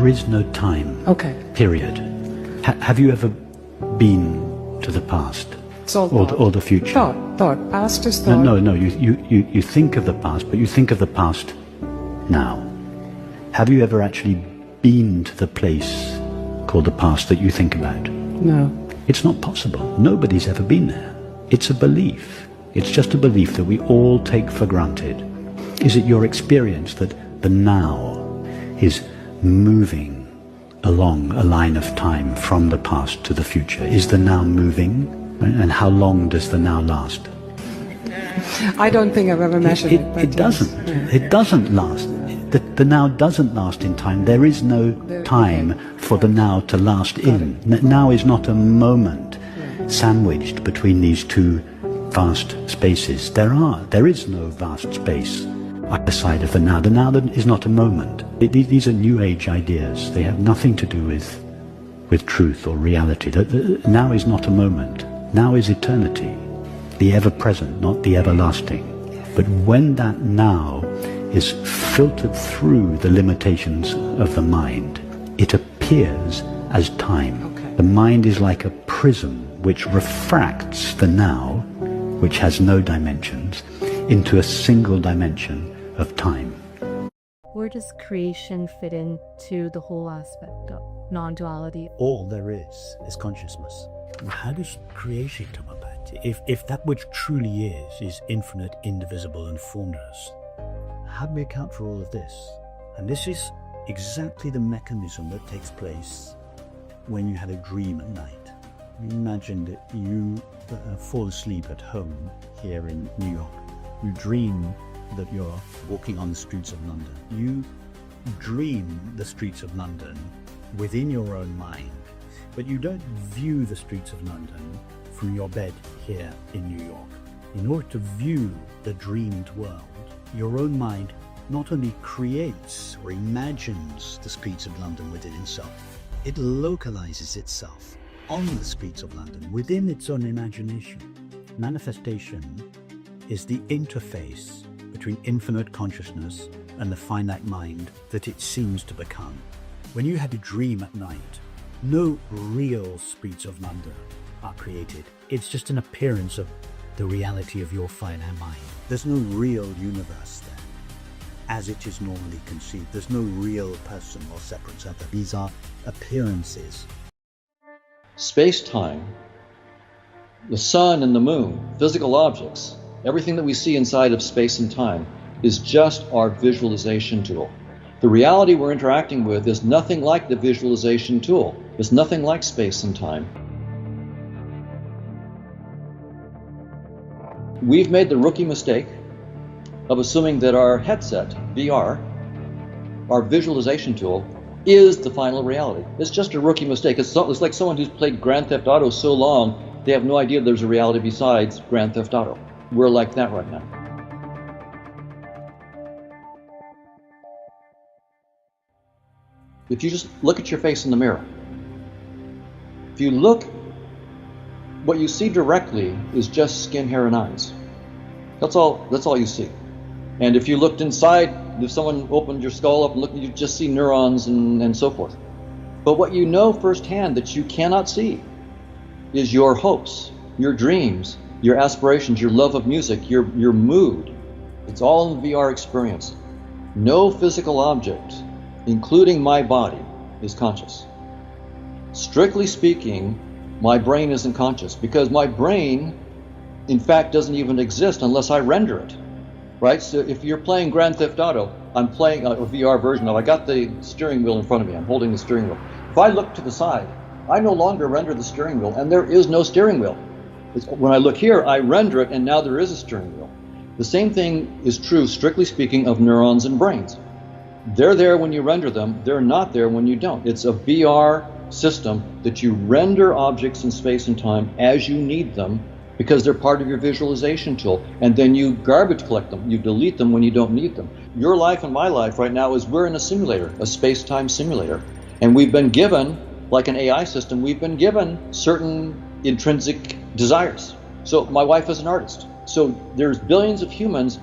There is no time. Okay. Period. Have you ever been to the past? It's all or the future? Thought. Past is thought. No. You think of the past, but you think of the past now. Have you ever actually been to the place called the past that you think about? No. It's not possible. Nobody's ever been there. It's a belief. It's just a belief that we all take for granted. Is it your experience that the now is moving along a line of time from the past to the future? Is the now moving? And how long does the now last? I don't think I've ever measured it. It doesn't. Yeah. It doesn't last. The now doesn't last in time. There is no time for the now to last in. Now is not a moment sandwiched between these two vast spaces. There is no vast space either side of the now. The now is not a moment. These are New Age ideas. They have nothing to do with truth or reality. The now is not a moment. Now is eternity. The ever-present, not the everlasting. But when that now is filtered through the limitations of the mind, it appears as time. Okay. The mind is like a prism which refracts the now, which has no dimensions, into a single dimension of time. Where does creation fit into the whole aspect of non-duality? All there is consciousness. How does creation come about? If that which truly is infinite, indivisible, and formless, how do we account for all of this? And this is exactly the mechanism that takes place when you have a dream at night. Imagine that you fall asleep at home here in New York. You dream that you're walking on the streets of London. You dream the streets of London within your own mind, but you don't view the streets of London from your bed here in New York. In order to view the dreamed world, your own mind not only creates or imagines the streets of London within itself, it localizes itself on the streets of London within its own imagination. Manifestation is the interface between infinite consciousness and the finite mind that it seems to become. When you have a dream at night, no real streets of London are created. It's just an appearance of the reality of your finite mind. There's no real universe there, as it is normally conceived. There's no real person or separate other. These are appearances. Space-time, the sun and the moon, physical objects, everything that we see inside of space and time is just our visualization tool. The reality we're interacting with is nothing like the visualization tool. It's nothing like space and time. We've made the rookie mistake of assuming that our headset, VR, our visualization tool, is the final reality. It's just a rookie mistake. It's like someone who's played Grand Theft Auto so long, they have no idea there's a reality besides Grand Theft Auto. We're like that right now. If you just look at your face in the mirror, if you look, what you see directly is just skin, hair, and eyes. That's all you see. And if you looked inside, if someone opened your skull up and looked, you just see neurons and so forth. But what you know firsthand that you cannot see is your hopes, your dreams, your aspirations, your love of music, your mood. It's all in the VR experience. No physical object, including my body, is conscious. Strictly speaking, my brain isn't conscious because my brain, in fact, doesn't even exist unless I render it. Right? So if you're playing Grand Theft Auto, I'm playing a VR version of it. I got the steering wheel in front of me. I'm holding the steering wheel. If I look to the side, I no longer render the steering wheel, and there is no steering wheel. When I look here, I render it, and now there is a steering wheel. The same thing is true, strictly speaking, of neurons and brains. They're there when you render them. They're not there when you don't. It's a VR system that you render objects in space and time as you need them because they're part of your visualization tool. And then you garbage collect them. You delete them when you don't need them. Your life and my life right now is we're in a simulator, a space-time simulator. And we've been given, like an AI system, we've been given certain intrinsic desires. So my wife is an artist. So there's billions of humans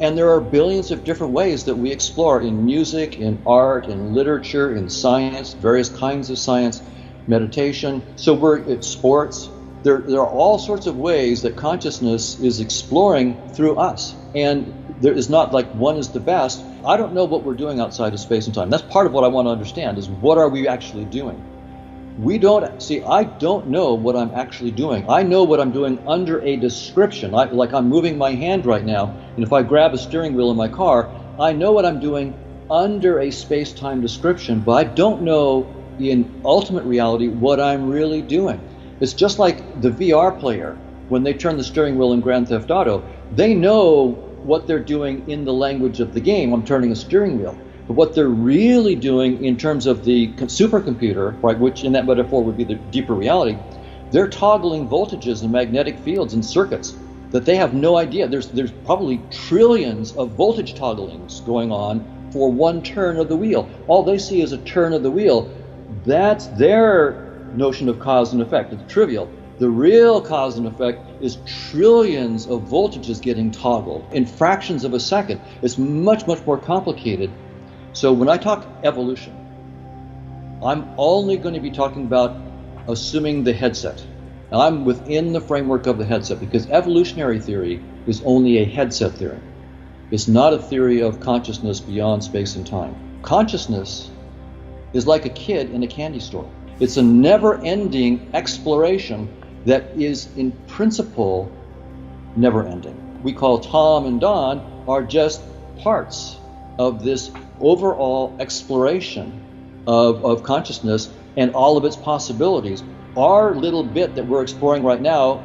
And there are billions of different ways that we explore in music, in art, in literature, in science, various kinds of science, meditation. So it's sports. There are all sorts of ways that consciousness is exploring through us. And there is not like one is the best. I don't know what we're doing outside of space and time. That's part of what I want to understand, is what are we actually doing? I don't know what I'm actually doing. I know what I'm doing under a description. Like I'm moving my hand right now, and if I grab a steering wheel in my car, I know what I'm doing under a space-time description, but I don't know in ultimate reality what I'm really doing. It's just like the VR player, when they turn the steering wheel in Grand Theft Auto, they know what they're doing in the language of the game. I'm turning a steering wheel. But what they're really doing in terms of the supercomputer, right, which in that metaphor would be the deeper reality, they're toggling voltages and magnetic fields and circuits that they have no idea. There's probably trillions of voltage togglings going on for one turn of the wheel. All they see is a turn of the wheel. That's their notion of cause and effect. It's trivial. The real cause and effect is trillions of voltages getting toggled in fractions of a second. It's much, much more complicated. So when I talk evolution, I'm only going to be talking about assuming the headset. And I'm within the framework of the headset, because evolutionary theory is only a headset theory. It's not a theory of consciousness beyond space and time. Consciousness is like a kid in a candy store. It's a never-ending exploration that is in principle never-ending. We call Tom and Don are just parts of this overall exploration of consciousness and all of its possibilities. Our little bit that we're exploring right now,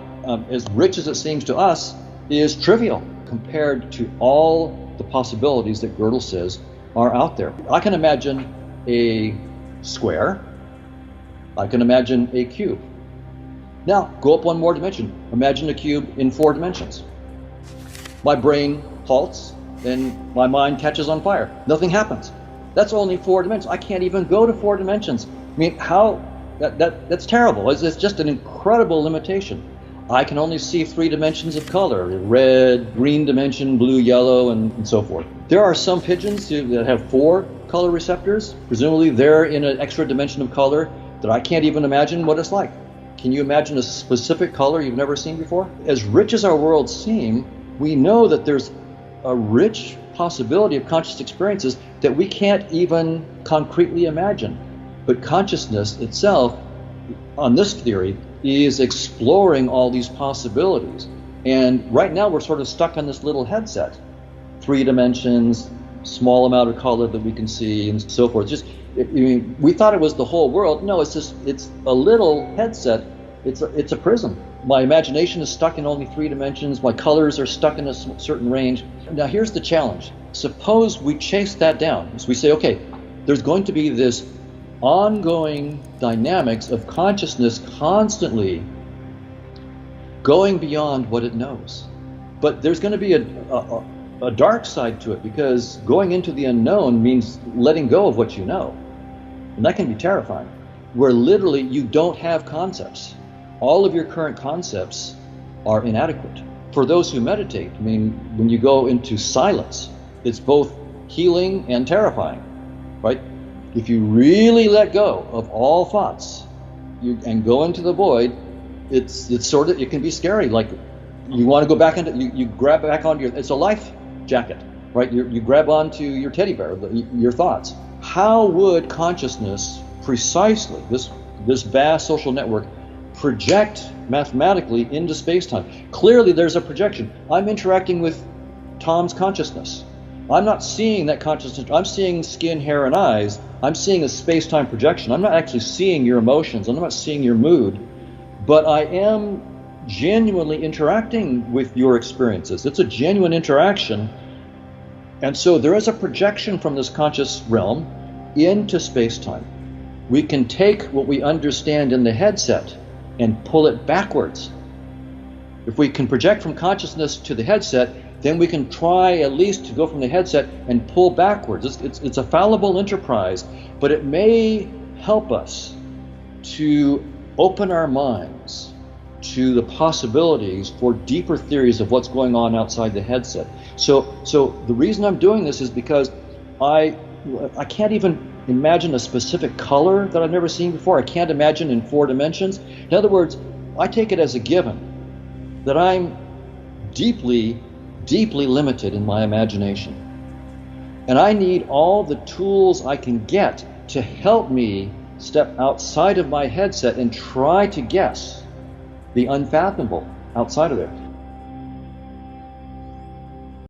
as rich as it seems to us, is trivial compared to all the possibilities that Gödel says are out there. I can imagine a square. I can imagine a cube. Now, go up one more dimension. Imagine a cube in 4 dimensions. My brain halts and my mind catches on fire. Nothing happens. That's only 4 dimensions. I can't even go to 4 dimensions. I mean, that's terrible. It's just an incredible limitation. I can only see 3 dimensions of color: red, green dimension, blue, yellow, and so forth. There are some pigeons that have 4 color receptors. Presumably they're in an extra dimension of color that I can't even imagine what it's like. Can you imagine a specific color you've never seen before? As rich as our worlds seem, we know that there's a rich possibility of conscious experiences that we can't even concretely imagine. But consciousness itself, on this theory, is exploring all these possibilities. And right now we're sort of stuck on this little headset. 3 dimensions, small amount of color that we can see, and so forth. We thought it was the whole world. No, it's a little headset. It's a prism. My imagination is stuck in only 3 dimensions. My colors are stuck in a certain range. Now here's the challenge. Suppose we chase that down. So we say, okay, there's going to be this ongoing dynamics of consciousness constantly going beyond what it knows. But there's going to be a dark side to it, because going into the unknown means letting go of what you know. And that can be terrifying, where literally you don't have concepts. All of your current concepts are inadequate. For those who meditate, I mean, when you go into silence, it's both healing and terrifying, right? If you really let go of all thoughts and go into the void, it can be scary. Like you want to go back into, you grab back onto it's a life jacket, right? You grab onto your teddy bear, your thoughts. How would consciousness precisely, this vast social network, project mathematically into space-time? Clearly there's a projection. I'm interacting with Tom's consciousness. I'm not seeing that consciousness. I'm seeing skin, hair, and eyes. I'm seeing a space-time projection. I'm not actually seeing your emotions. I'm not seeing your mood. But I am genuinely interacting with your experiences. It's a genuine interaction. And so there is a projection from this conscious realm into space-time. We can take what we understand in the headset and pull it backwards. If we can project from consciousness to the headset, then we can try at least to go from the headset and pull backwards. It's a fallible enterprise, but it may help us to open our minds to the possibilities for deeper theories of what's going on outside the headset. So the reason I'm doing this is because I can't even imagine a specific color that I've never seen before. I can't imagine in 4 dimensions. In other words, I take it as a given that I'm deeply, deeply limited in my imagination. And I need all the tools I can get to help me step outside of my headset and try to guess the unfathomable outside of there.